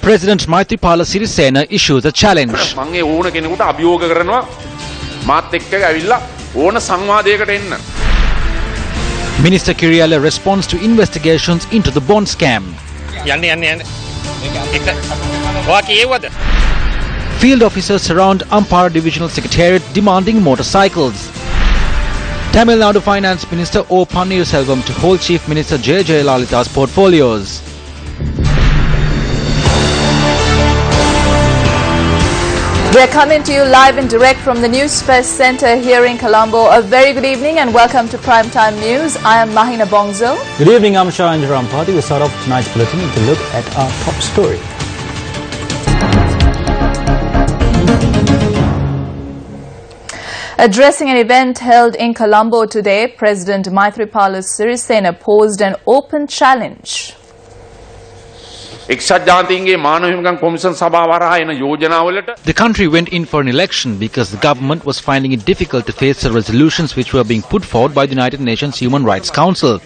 President Maithripala Sirisena issues a challenge. මම ඕන කෙනෙකුට අභියෝග කරනවා මාත් එක්ක ඇවිල්ලා ඕන සංවාදයකට එන්න. Minister Kiriella responds to investigations into the bond scam. Field officers surround Ampara Divisional Secretariat demanding motorcycles. Tamil Nadu Finance Minister O. Pannirselvam to hold Chief Minister J. Jayalalitha's portfolios. We're coming to you live and direct from the Newsfirst Centre here in Colombo. A very good evening and welcome to Primetime News. I am Mahina Bongzo. Good evening, I'm Shah and Rampati. We start off tonight's bulletin with a look at our top story. Addressing an event held in Colombo today, President Maithripala Sirisena posed an open challenge. The country went in for an election because the government was finding it difficult to face the resolutions which were being put forward by the United Nations Human Rights Council.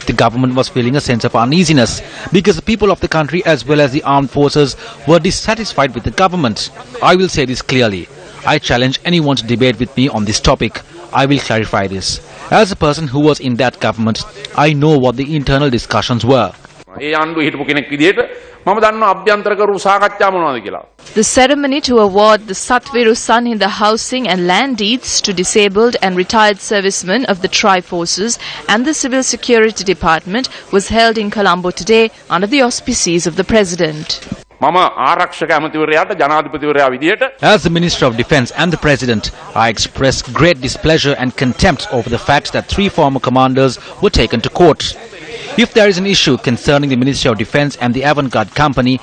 The government was feeling a sense of uneasiness because the people of the country as well as the armed forces were dissatisfied with the government. I will say this clearly. I challenge anyone to debate with me on this topic. I will clarify this. As a person who was in that government, I know what the internal discussions were. The ceremony to award the Satviru Sun in the housing and land deeds to disabled and retired servicemen of the Tri-Forces and the Civil Security Department was held in Colombo today under the auspices of the President. As the Minister of Defence and the President, I express great displeasure and contempt over the fact that 3 former commanders were taken to court. If there is an issue concerning the Ministry of Defence and the Avantgarde Company,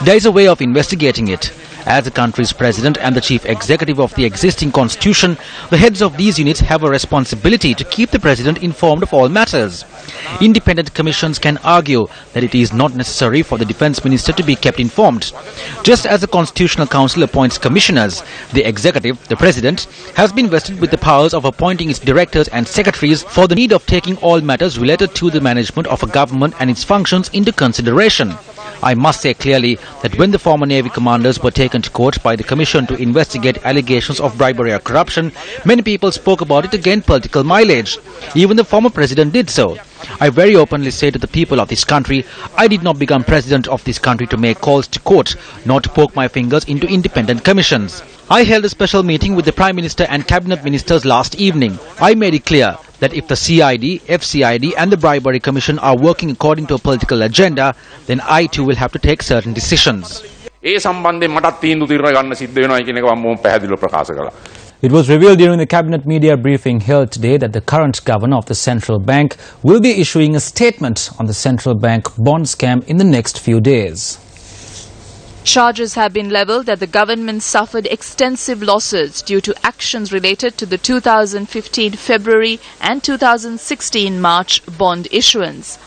there is a way of investigating it. As the country's President and the Chief Executive of the existing Constitution, the heads of these units have a responsibility to keep the President informed of all matters. Independent commissions can argue that it is not necessary for the Defence Minister to be kept informed. Just as the Constitutional Council appoints commissioners, the Executive, the President, has been vested with the powers of appointing its directors and secretaries for the need of taking all matters related to the management of a government and its functions into consideration. I must say clearly that when the former Navy commanders were taken to court by the Commission to investigate allegations of bribery or corruption, many people spoke about it to gain political mileage. Even the former President did so. I very openly say to the people of this country, I did not become President of this country to make calls to court, nor to poke my fingers into independent commissions. I held a special meeting with the Prime Minister and Cabinet Ministers last evening. I made it clear that if the CID, FCID and the Bribery Commission are working according to a political agenda, then I too will have to take certain decisions. It was revealed during the Cabinet media briefing held today that the current governor of the central bank will be issuing a statement on the central bank bond scam in the next few days. Charges have been levelled that the government suffered extensive losses due to actions related to the 2015 February and 2016 March bond issuance.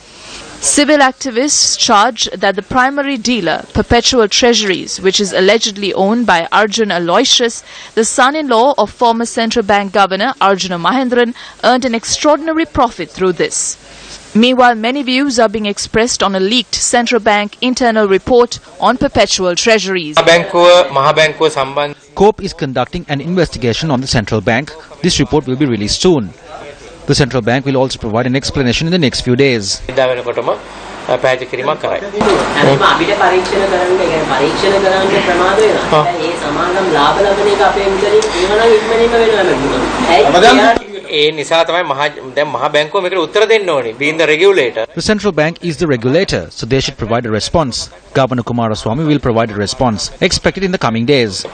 Civil activists charge that the primary dealer, Perpetual Treasuries, which is allegedly owned by Arjuna Aloysius, the son-in-law of former central bank governor Arjuna Mahendran, earned an extraordinary profit through this. Meanwhile, many views are being expressed on a leaked central bank internal report on Perpetual Treasuries. COPE is conducting an investigation on the central bank. This report will be released soon. The central bank will also provide an explanation in the next few days. The central bank is the regulator, so they should provide a response. Governor Kumaraswamy will provide a response, expected in the coming days.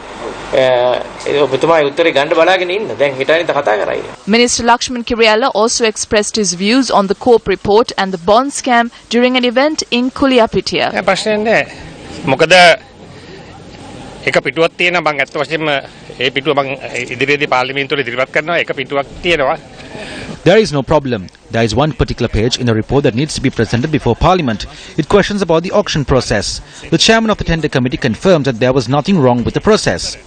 Minister Lakshman Kiriella also expressed his views on the COPE report and the bond scam during an event in Kuliapitia. එක පිටුවක් තියෙනවා මම අත්ත වශයෙන්ම ඒ පිටුව මම ඉදිරියේදී පාර්ලිමේන්තුවේ ඉදිරිපත් කරනවා එක පිටුවක් තියෙනවා. There is no problem. There is one particular page in the report that needs to be presented before Parliament. It questions about the auction process. The chairman of the tender committee confirms that there was nothing wrong with the process.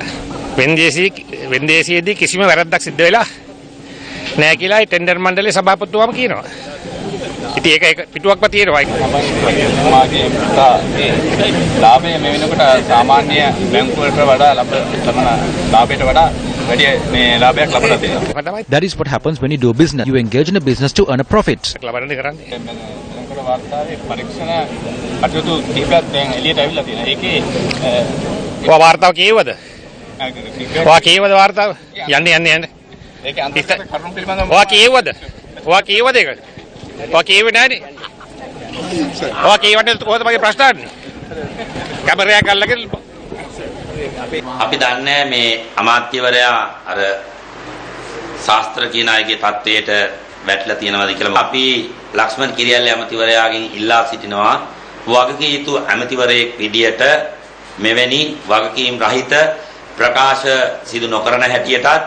වෙන්දේසියේදී කිසිම වැරද්දක් සිද්ධ වෙලා නැහැ කියලා tender මණ්ඩලයේ සභාපතිතුමාම කියනවා. ඉතින් ඒක පිටුවක්ම තියෙනවා. මාගේ ලාභය මේ වෙනකොට සාමාන්‍ය බැංකුවලට වඩා ලාභයට වඩා වැඩි මේ ලාභයක් ලබලා තියෙනවා. That is what happens when you do business. You engage in a business to earn a profit. ලබන්නේ කරන්නේ. බැංකුවල වාර්තාවේ පරීක්ෂණ කටයුතු කිහිපයක් දැන් එළියට අවිල්ලා තියෙනවා. ඒකේ ඔය වාර්තාව කියවද? ඔයා කියවද වාර්තාව? යන්නේ. ඒකේ අන්තර්ගත කරුණු පිළිබඳව ඔයා කියවද? ඔයා කියවද ඒක? ඔයා කියවේ නැහැනේ. ඔයා කියවන්නේ කොහොමද මගේ ප්‍රශ්න අහන්නේ? කැමරාවක් අල්ලගෙන අපි දන්නේ මේ අමාත්‍යවරයා අර ශාස්ත්‍ර කියන අයගේ තත්වයට වැටලා තියෙනවාද කියලා. අපි ලක්ෂ්මන් කිරියල්ල ඇමතිවරයාගෙන් ඉල්ලා සිටිනවා වගකීම් යුතු ඇමතිවරයෙක් විදියට මෙවැනි වගකීම් රහිත ප්‍රකාශ සිදු නොකරන හැටියටත්.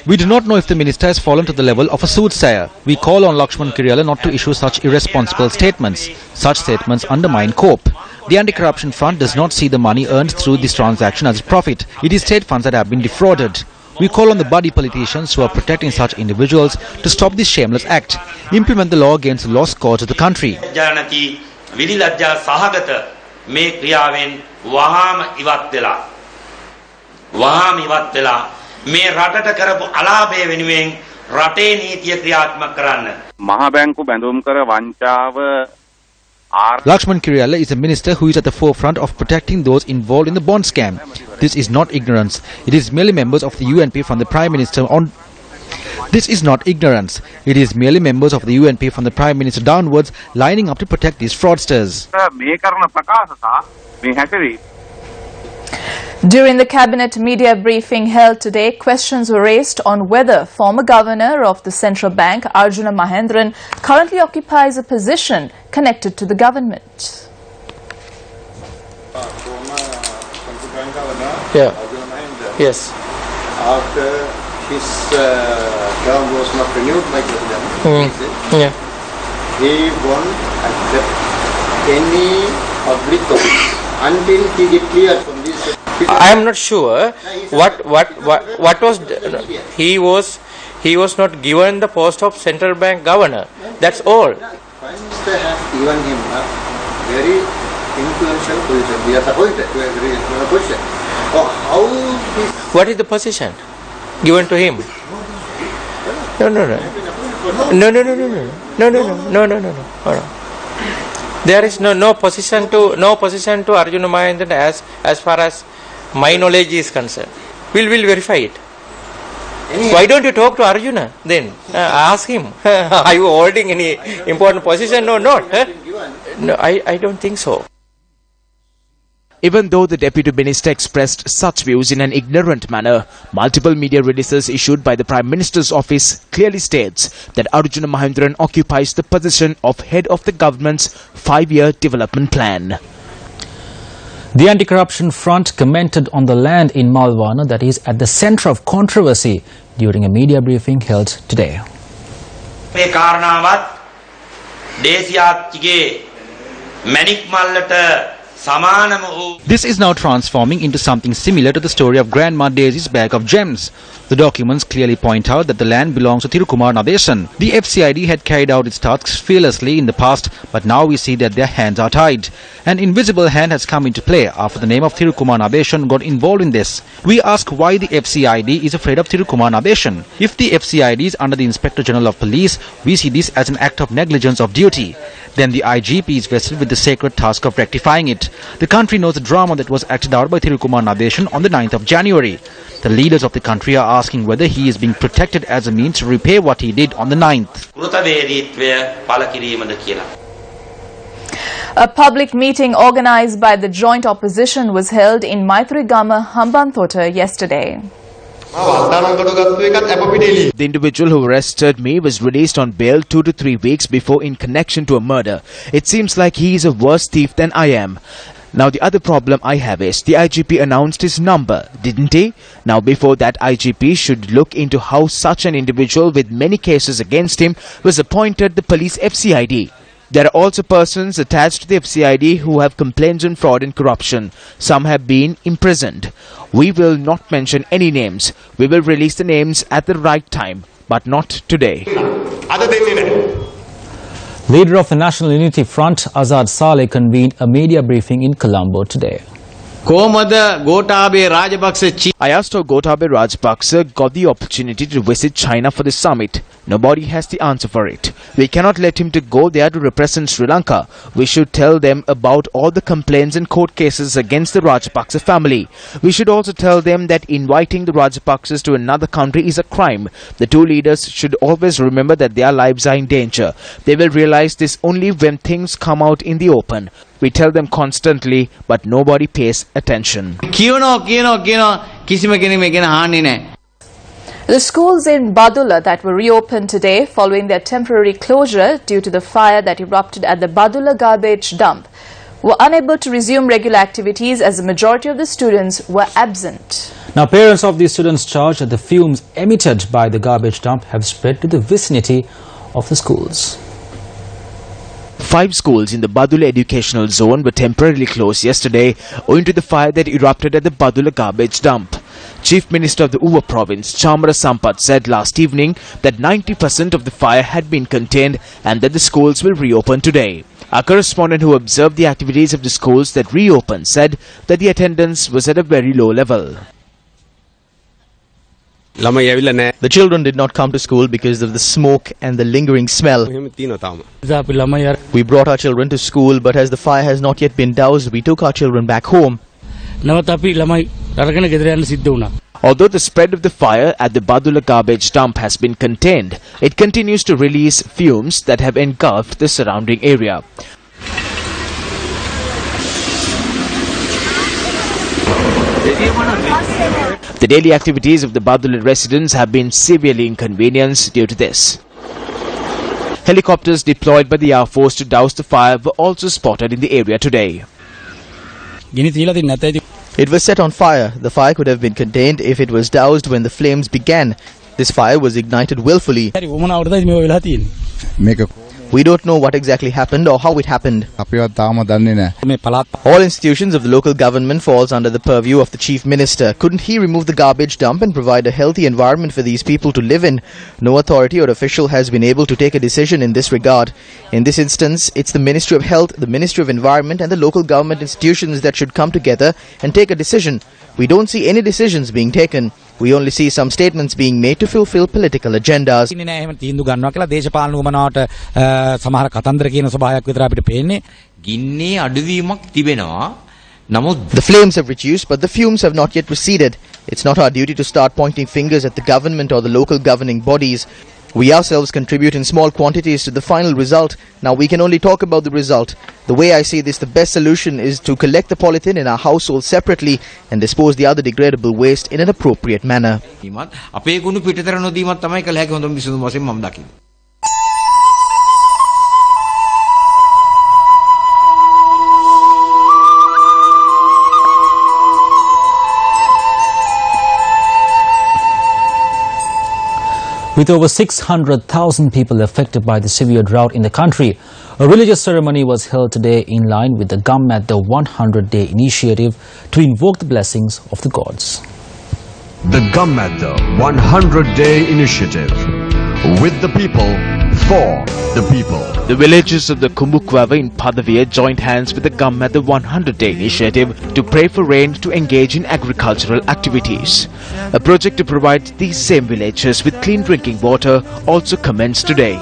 We do not know if the minister has fallen to the level of a soothsayer. We call on Lakshman Kiriyala not to issue such irresponsible statements. Such statements undermine COPE. The anti-corruption front does not see the money earned through this transaction as profit. It is state funds that have been defrauded. We call on the buddy politicians who are protecting such individuals to stop this shameless act, implement the law against the lost cause of the country. විලිලැජ්ජා සහගත මේ ක්‍රියාවෙන් වහාම ඉවත් වෙලා මේ රටට කරපු අලාභය වෙනුවෙන් රටේ නීතිය ක්‍රියාත්මක කරන්න. මහා බැංකු බැඳුම් කර වංචාව Lakshman Kiriyala is a minister who is at the forefront of protecting those involved in the bond scam. This is not ignorance. It is merely members of the UNP from the Prime Minister on. This is not ignorance. It is merely members of the UNP from the Prime Minister downwards lining up to protect these fraudsters. During the cabinet media briefing held today, questions were raised on whether former governor of the central bank, Arjuna Mahendran, currently occupies a position connected to the government. Yeah. Yes. After his term was not renewed by President, Yeah. he won't accept any public office until he gets cleared from this. I am not sure what was he was not given the post of central bank governor. That's all. Prime Minister has given him a very influential position. He has appointed to a very influential position. Oh, how this? What is the position given to him? No. There is no position to Arjuna Mahendran as far as my knowledge is concerned. We'll verify it. Why don't you talk to Arjuna then? Ask him. Are you holding any important position or not? No, I don't think so. Even though the Deputy Minister expressed such views in an ignorant manner, multiple media releases issued by the Prime Minister's office clearly states that Arjuna Mahendran occupies the position of head of the government's 5-year development plan. The anti-corruption front commented on the land in Malwana that is at the centre of controversy during a media briefing held today. මේ කාරණාවත් දේශියාත්ගේ මැණික් මල්ලට සමානම වූ. This is now transforming into something similar to the story of Grandma Daisy's bag of gems. The documents clearly point out that the land belongs to Thirukumar Nadesan. The FCID had carried out its tasks fearlessly in the past, but now we see that their hands are tied. An invisible hand has come into play after the name of Thirukumar Nadesan got involved in this. We ask why the FCID is afraid of Thirukumar Nadesan. If the FCID is under the Inspector General of Police, we see this as an act of negligence of duty. Then the IGP is vested with the sacred task of rectifying it. The country knows the drama that was acted out by Thirukumar Nadesan on the 9th of January. The leaders of the country are asking whether he is being protected as a means to repay what he did on the 9th. A public meeting organized by the joint opposition was held in Maithrigama, Hambantota yesterday. The individual who arrested me was released on bail 2 to 3 weeks before in connection to a murder. It seems like he is a worse thief than I am. Now the other problem I have is the IGP announced his number, didn't he? Now before that, IGP should look into how such an individual with many cases against him was appointed the police FCID. There are also persons attached to the FCID who have complaints on fraud and corruption. Some have been imprisoned. We will not mention any names. We will release the names at the right time, but not today. Leader of the National Unity Front, Azad Saleh, convened a media briefing in Colombo today. I asked how Gotabaya Rajapaksa got the opportunity to visit China for the summit. Nobody has the answer for it. We cannot let him to go there to represent Sri Lanka. We should tell them about all the complaints and court cases against the Rajapaksa family. We should also tell them that inviting the Rajapaksas to another country is a crime. The two leaders should always remember that their lives are in danger. They will realize this only when things come out in the open. We tell them constantly, but nobody pays attention. The schools in Badula that were reopened today following their temporary closure due to the fire that erupted at the Badula garbage dump were unable to resume regular activities as the majority of the students were absent. Now, parents of these students charged that the fumes emitted by the garbage dump have spread to the vicinity of the schools. 5 schools in the Badula educational zone were temporarily closed yesterday owing to the fire that erupted at the Badula garbage dump. Chief Minister of the Uva province, Chamara Sampath, said last evening that 90% of the fire had been contained and that the schools will reopen today. Our correspondent who observed the activities of the schools that reopened said that the attendance was at a very low level. The children did not come to school because of the smoke and the lingering smell. We brought our children to school, but as the fire has not yet been doused, we took our children back home. Although the spread of the fire at the Badula garbage dump has been contained, it continues to release fumes that have engulfed the surrounding area. The daily activities of the Badula residents have been severely inconvenienced due to this. Helicopters deployed by the Air Force to douse the fire were also spotted in the area today. It was set on fire. The fire could have been contained if it was doused when the flames began. This fire was ignited willfully. We don't know what exactly happened or how it happened. All institutions of the local government falls under the purview of the Chief Minister. Couldn't he remove the garbage dump and provide a healthy environment for these people to live in? No authority or official has been able to take a decision in this regard. In this instance, it's the Ministry of Health, the Ministry of Environment and the local government institutions that should come together and take a decision. We don't see any decisions being taken. We only see some statements being made to fulfill political agendas. The flames have reduced, but the fumes have not yet receded. It's not our duty to start pointing fingers at the government or the local governing bodies. We ourselves contribute in small quantities to the final result. Now we can only talk about the result. The way I see this, the best solution is to collect the polythene in our household separately and dispose the other degradable waste in an appropriate manner. With over 600,000 people affected by the severe drought in the country, a religious ceremony was held today in line with the Gammat the 100-day initiative to invoke the blessings of the gods. The Gammat the 100-day initiative. With the people, for the people. The villagers of the Kumbukwava in Padaviya joined hands with the Gammat the 100-day initiative to pray for rain to engage in agricultural activities. A project to provide these same villagers with clean drinking water also commenced today.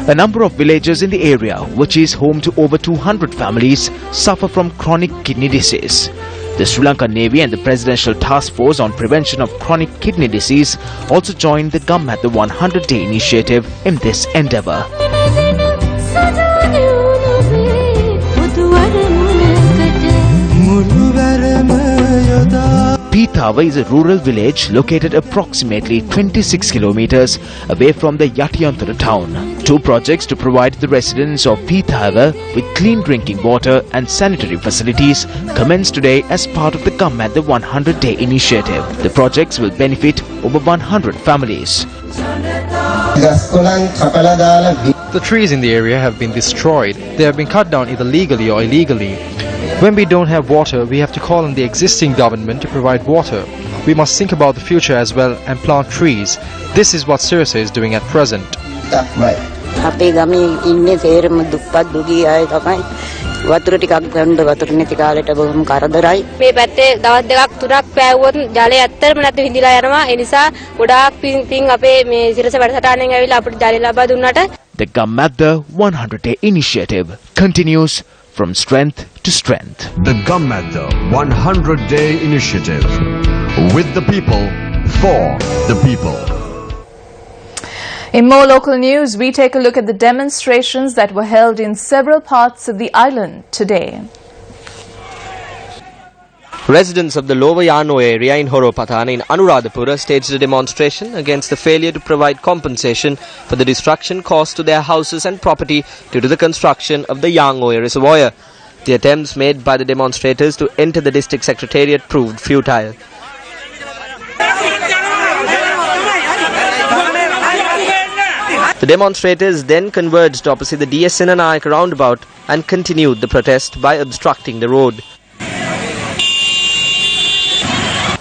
A number of villages in the area, which is home to over 200 families, suffer from chronic kidney disease. The Sri Lankan Navy and the Presidential Task Force on Prevention of Chronic Kidney Disease also joined the Gammat the 100-day initiative in this endeavour. Pitava is a rural village located approximately 26 kilometers away from the Yatiyantara town. 2 projects to provide the residents of Pitava with clean drinking water and sanitary facilities commenced today as part of the Gammat the 100-day initiative. The projects will benefit over 100 families. The trees in the area have been destroyed. They have been cut down either legally or illegally. When we don't have water, we have to call on the existing government to provide water. We must think about the future as well and plant trees. This is what Sirsa is doing at present. Right. අපේ ගමේ ඉන්නේ සේරම දුප්පත් දුගී අය තමයි. වතුර ටිකක් ගන්න වතුර නැති කාලේට බොහොම කරදරයි. මේ පැත්තේ දවස් දෙකක් තුනක් පෑවුවොත් ජලය ඇත්තටම නැති විඳිලා යනවා. ඒ නිසා ගොඩාක් පින් අපේ මේ සිරස වැඩසටහනෙන් ඇවිල්ලා අපිට ජලය ලබා දුන්නාට. The Gammadda 100-day initiative continues from strength to strength. The Gammadda 100-day initiative. With the people, for the people. In more local news, we take a look at the demonstrations that were held in several parts of the island today. Residents of the Lower Yano area in Horopatana in Anuradhapura staged a demonstration against the failure to provide compensation for the destruction caused to their houses and property due to the construction of the Yangoe reservoir. The attempts made by the demonstrators to enter the district secretariat proved futile. The demonstrators then converged opposite the DS Sinanayak roundabout and continued the protest by obstructing the road.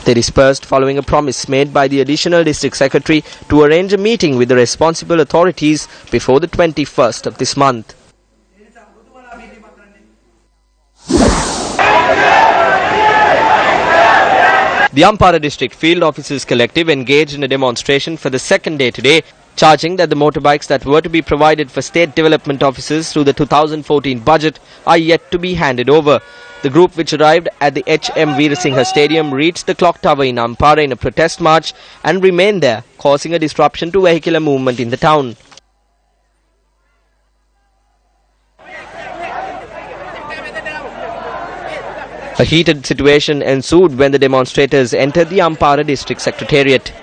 They dispersed following a promise made by the additional district secretary to arrange a meeting with the responsible authorities before the 21st of this month. The Ampara District Field Officers Collective engaged in a demonstration for the second day today, charging that the motorbikes that were to be provided for state development officers through the 2014 budget are yet to be handed over. The group, which arrived at the H.M. Veerasinghe Stadium, reached the clock tower in Ampara in a protest march and remained there, causing a disruption to vehicular movement in the town. A heated situation ensued when the demonstrators entered the Ampara district secretariat.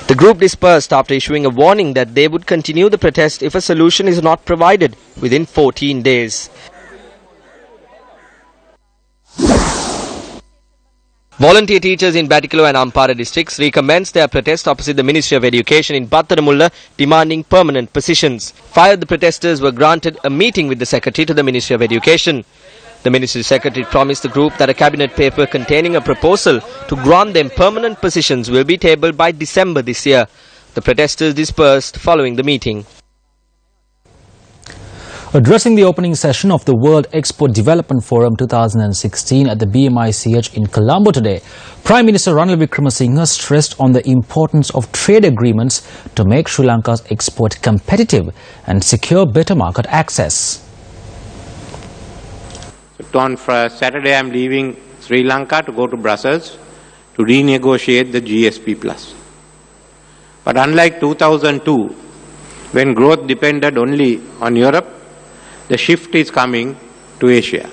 The group dispersed after issuing a warning that they would continue the protest if a solution is not provided within 14 days. Volunteer teachers in Batticaloa and Ampara districts recommenced their protest opposite the Ministry of Education in Battaramulla, demanding permanent positions. 5 of the protesters were granted a meeting with the Secretary to the Ministry of Education. The Ministry Secretary promised the group that a cabinet paper containing a proposal to grant them permanent positions will be tabled by December this year. The protesters dispersed following the meeting. Addressing the opening session of the World Export Development Forum 2016 at the BMICH in Colombo today, Prime Minister Ranil Wickremesinghe stressed on the importance of trade agreements to make Sri Lanka's export competitive and secure better market access. On Saturday, I am leaving Sri Lanka to go to Brussels to renegotiate the GSP+. But unlike 2002, when growth depended only on Europe, the shift is coming to Asia.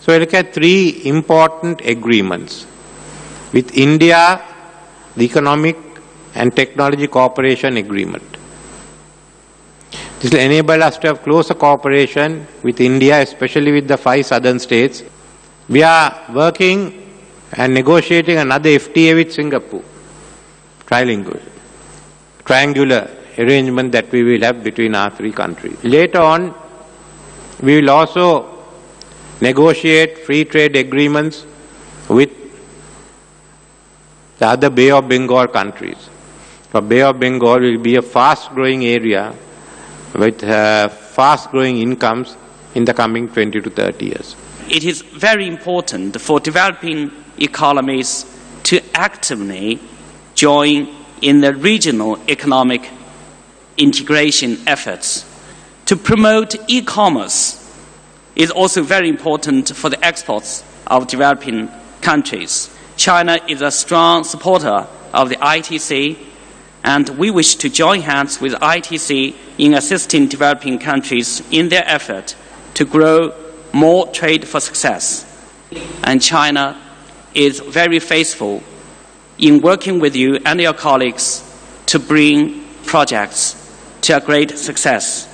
So we look at 3 important agreements. With India, the Economic and Technology Cooperation Agreement. This will enable us to have closer cooperation with India, especially with the 5 southern states. We are working and negotiating another FTA with Singapore, triangular arrangement that we will have between our 3 countries. Later on, we will also negotiate free trade agreements with the other Bay of Bengal countries. For Bay of Bengal will be a fast-growing area with fast-growing incomes in the coming 20 to 30 years. It is very important for developing economies to actively join in the regional economic integration efforts. To promote e-commerce is also very important for the exports of developing countries. China is a strong supporter of the ITC, and we wish to join hands with ITC in assisting developing countries in their effort to grow more trade for success. And China is very faithful in working with you and your colleagues to bring projects to a great success.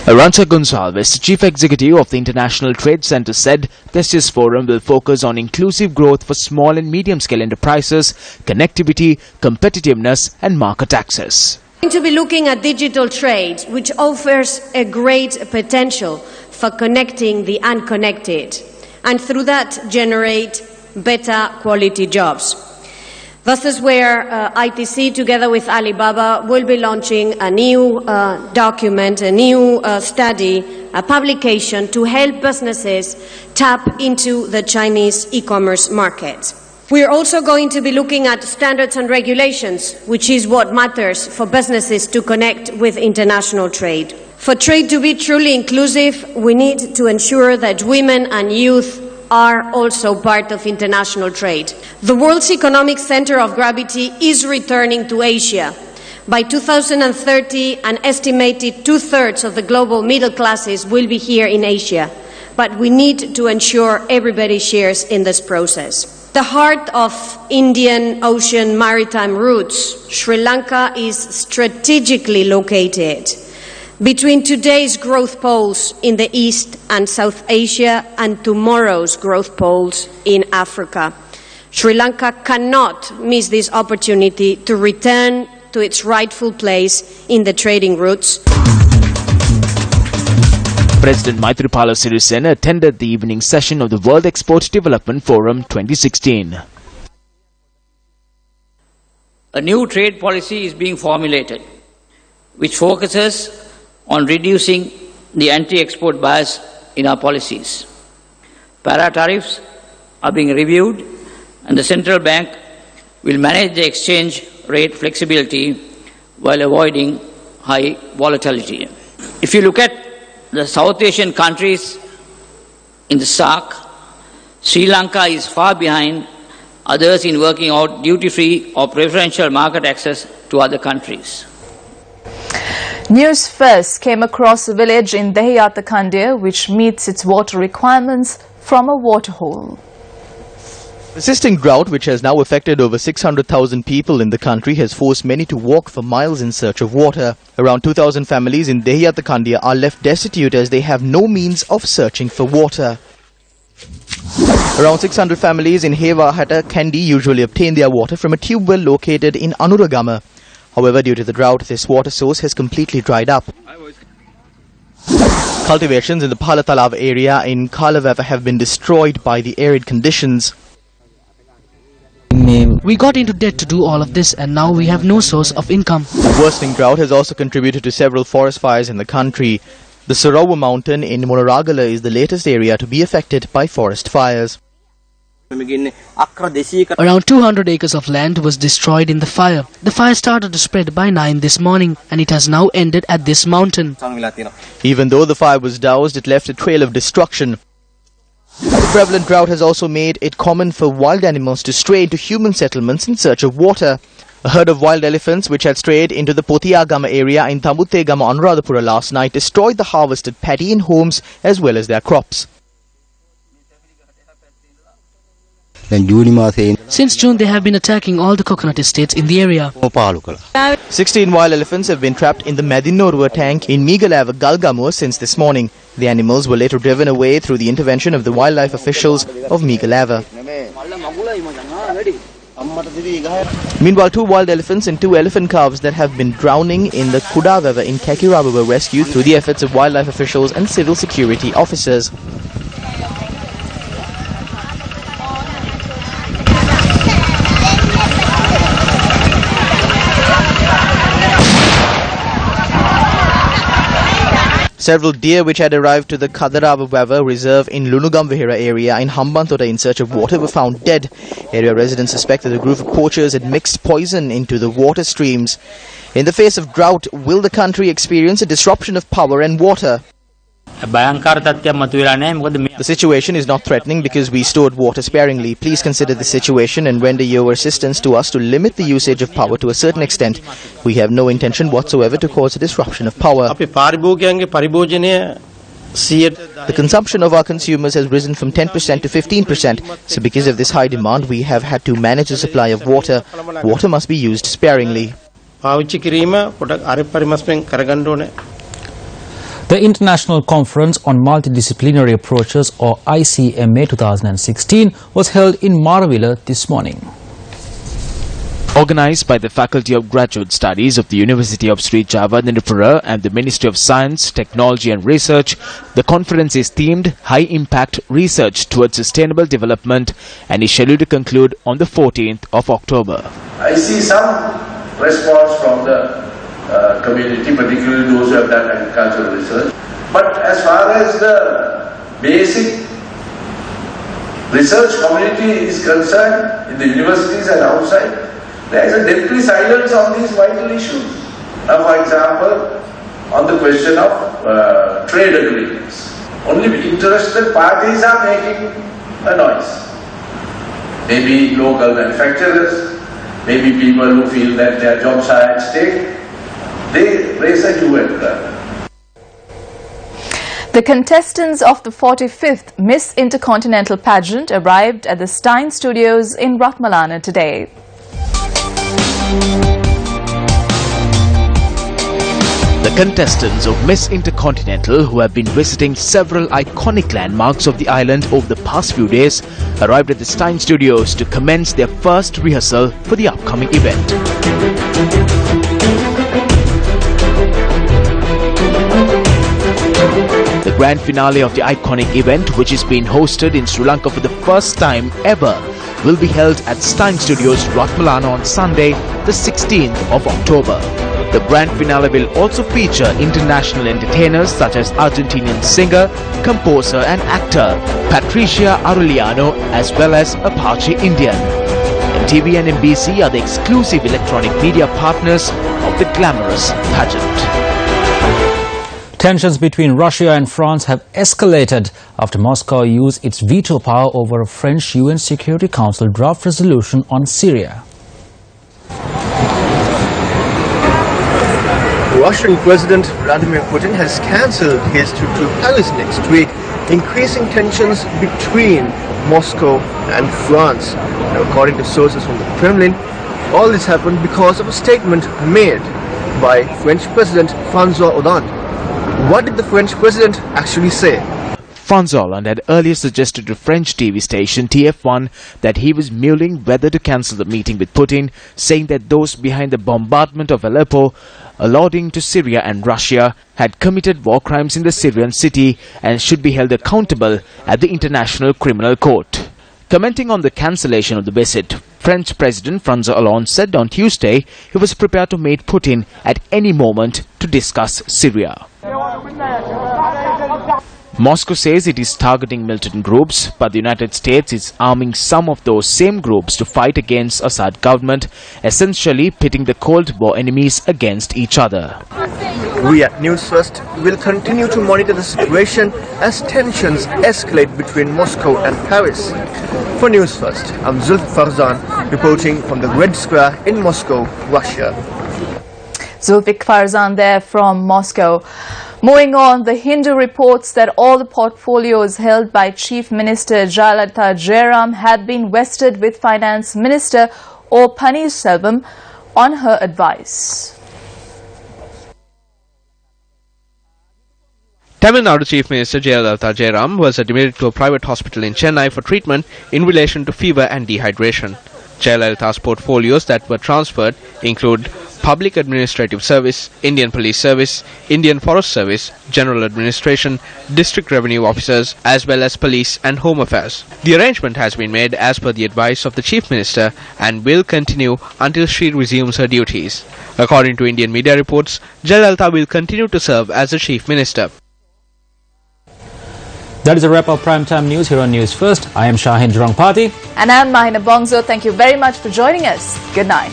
Arantxa Gonçalves, the Chief Executive of the International Trade Center, said this forum will focus on inclusive growth for small and medium-scale enterprises, connectivity, competitiveness and market access. We are going to be looking at digital trade, which offers a great potential for connecting the unconnected. and through that generate better quality jobs. This is where ITC, together with Alibaba, will be launching a new document, a new study, a publication to help businesses tap into the Chinese e-commerce market. We are also going to be looking at standards and regulations, which is what matters for businesses to connect with international trade. For trade to be truly inclusive, we need to ensure that women and youth are also part of international trade. The world's economic center of gravity is returning to Asia. By 2030, an estimated 2/3 of the global middle classes will be here in Asia. But we need to ensure everybody shares in this process. The heart of Indian Ocean maritime routes, Sri Lanka is strategically located between today's growth poles in the East and South Asia and tomorrow's growth poles in Africa. Sri Lanka cannot miss this opportunity to return to its rightful place in the trading routes. President Maithripala Sirisena attended the evening session of the World Export Development Forum 2016. A new trade policy is being formulated, which focuses on reducing the anti-export bias in our policies. Para-tariffs are being reviewed, and the central bank will manage the exchange rate flexibility while avoiding high volatility. If you look at the South Asian countries in the SAARC, Sri Lanka is far behind others in working out duty-free or preferential market access to other countries. Newsfirst came across a village in Dehiyata Kandia which meets its water requirements from a waterhole. Persisting drought, which has now affected over 600,000 people in the country, has forced many to walk for miles in search of water. Around 2,000 families in Dehiyata Kandia are left destitute as they have no means of searching for water. Around 600 families in Hewahata, Kandy usually obtain their water from a tube well located in Anuragama. However, due to the drought, this water source has completely dried up. Cultivations in the Palatalav area in Kalavava have been destroyed by the arid conditions. We got into debt to do all of this, and now we have no source of income. The worsening drought has also contributed to several forest fires in the country. The Sarawa mountain in Monaragala is the latest area to be affected by forest fires. Around 200 acres of land was destroyed in the fire. The fire started to spread by 9 this morning, and it has now ended at this mountain. Even though the fire was doused, it left a trail of destruction. The prevalent drought has also made it common for wild animals to stray into human settlements in search of water. A herd of wild elephants which had strayed into the Potiyagama area in Tambutegama, Anuradhapura last night destroyed the harvested paddy in homes as well as their crops. Since June, they have been attacking all the coconut estates in the area. 16 wild elephants have been trapped in the Madinnorwa tank in Megalava, Galgamur since this morning. The animals were later driven away through the intervention of the wildlife officials of Megalava. Meanwhile, 2 wild elephants and 2 elephant calves that have been drowning in the Kudavava in Kakirava were rescued through the efforts of wildlife officials and civil security officers. Several deer which had arrived to the Kadarava reserve in Lunugamvihira area in Hambantota in search of water were found dead. Area residents suspect that a group of poachers had mixed poison into the water streams. In the face of drought, will the country experience a disruption of power and water? The situation is not threatening because we stored water sparingly. Please consider the situation and render your assistance to us to limit the usage of power to a certain extent. We have no intention whatsoever to cause a disruption of power. The consumption of our consumers has risen from 10% to 15%. So because of this high demand, we have had to manage the supply of water. Water must be used sparingly. The International Conference on Multidisciplinary Approaches, or ICMA 2016, was held in Maravilla this morning. Organized by the Faculty of Graduate Studies of the University of Sri Jawaharlal and the Ministry of Science, Technology and Research, the conference is themed High Impact Research Towards Sustainable Development and is scheduled to conclude on the 14th of October. I see some response from the community, particularly those who have done agricultural research. But as far as the basic research community is concerned, in the universities and outside, there is a deadly silence on these vital issues. Now, for example, on the question of trade agreements, only interested parties are making a noise. Maybe local manufacturers, maybe people who feel that their jobs are at stake, they raise a hue and cry. The contestants of the 45th Miss Intercontinental pageant arrived at the Stein Studios in Ratmalana today. The contestants of Miss Intercontinental, who have been visiting several iconic landmarks of the island over the past few days, arrived at the Stein Studios to commence their first rehearsal for the upcoming event. The grand finale of the iconic event, which is being hosted in Sri Lanka for the first time ever, will be held at Stein Studios, Ratmalana on Sunday, the 16th of October. The grand finale will also feature international entertainers such as Argentinian singer, composer and actor Patricia Aureliano as well as Apache Indian. MTV and MBC are the exclusive electronic media partners of the glamorous pageant. Tensions between Russia and France have escalated after Moscow used its veto power over a French UN Security Council draft resolution on Syria. Russian President Vladimir Putin has cancelled his trip to Paris next week, increasing tensions between Moscow and France. Now, according to sources from the Kremlin, all this happened because of a statement made by French President François Hollande. What did the French president actually say? François Hollande had earlier suggested to French TV station TF1 that he was mulling whether to cancel the meeting with Putin, saying that those behind the bombardment of Aleppo, alluding to Syria and Russia, had committed war crimes in the Syrian city and should be held accountable at the International Criminal Court. Commenting on the cancellation of the visit, French President François Hollande said on Tuesday he was prepared to meet Putin at any moment to discuss Syria. Moscow says it is targeting militant groups, but the United States is arming some of those same groups to fight against Assad government, essentially pitting the Cold War enemies against each other. We at Newsfirst will continue to monitor the situation as tensions escalate between Moscow and Paris. For Newsfirst, I'm Zulfikar Farzan reporting from the Red Square in Moscow, Russia. Zulfikar Farzan there from Moscow. Moving on, the Hindu reports that all the portfolios held by Chief Minister Jayalalitha Jairam had been vested with Finance Minister O. Paneerselvam on her advice. Tamil Nadu Chief Minister Jayalalitha Jairam was admitted to a private hospital in Chennai for treatment in relation to fever and dehydration. Jayalalitha's portfolios that were transferred include Public Administrative Service, Indian Police Service, Indian Forest Service, General Administration, District Revenue Officers, as well as Police and Home Affairs. The arrangement has been made as per the advice of the Chief Minister and will continue until she resumes her duties. According to Indian media reports, Jayalalitha will continue to serve as the Chief Minister. That is a wrap of Primetime News here on News First. I am Shahin Jurangpati. And I am Mahina Bongzo. Thank you very much for joining us. Good night.